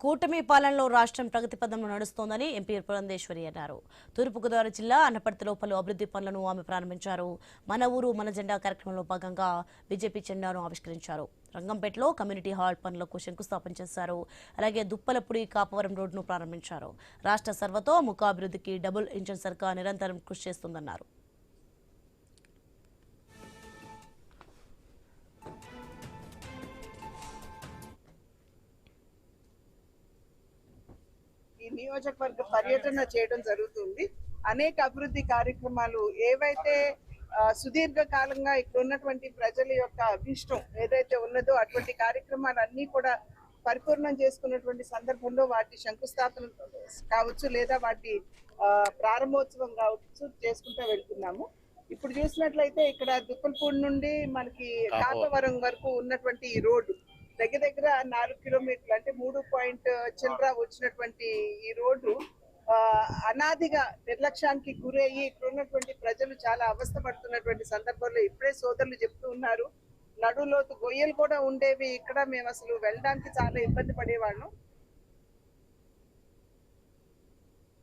కూటమి పాలనలో రాష్ట్రం ప్రగతి పథంలో నడుస్తోందని ఎంపీ పురంధేశ్వరి అన్నారు. తూర్పుగోదావరి జిల్లా అన్నపర్తిలో పలు అభివృద్ధి పనులను ఆమె ప్రారంభించారు. మన ఊరు మన జెండా కార్యక్రమంలో భాగంగా బీజేపీ జెండాను ఆవిష్కరించారు. రంగంపేటలో కమ్యూనిటీ హాల్ పనులకు శంకుస్థాపన చేశారు. అలాగే దుప్పలపూడి కాపవరం రోడ్డును ప్రారంభించారు. రాష్ట్ర సర్వతోముఖ అభివృద్ధికి డబుల్ ఇంజన్ సర్కార్ నిరంతరం కృషి చేస్తుందన్నారు. ఈ నియోజకవర్గ పర్యటన చేయడం జరుగుతుంది. అనేక అభివృద్ధి కార్యక్రమాలు ఏవైతే సుదీర్ఘ కాలంగా ఇక్కడ ఉన్నటువంటి ప్రజల యొక్క అభిష్టం ఏదైతే ఉన్నదో అటువంటి కార్యక్రమాలన్నీ కూడా పరిపూర్ణం చేసుకున్నటువంటి సందర్భంలో వాటి శంకుస్థాపన కావచ్చు లేదా వాటి ప్రారంభోత్సవం కావచ్చు చేసుకుంటూ వెళ్తున్నాము. ఇప్పుడు చూసినట్లయితే ఇక్కడ దుప్పలపూడి నుండి మనకి కాపవరం వరకు ఉన్నటువంటి ఈ రోడ్డు దగ్గర దగ్గర 4 కిలోమీటర్లు అంటే 3 చిల్లర వచ్చినటువంటి ఈ రోడ్డు అనాదిగా నిర్లక్ష్యానికి గురయ్యి ఇక్కడ ఉన్నటువంటి ప్రజలు చాలా అవస్థ పడుతున్నటువంటి సందర్భంలో ఇప్పుడే సోదరులు చెప్తూ ఉన్నారు. నడులోతు గొయ్యలు కూడా ఉండేవి. ఇక్కడ మేము అసలు వెళ్ళడానికి చాలా ఇబ్బంది పడేవాళ్ళం.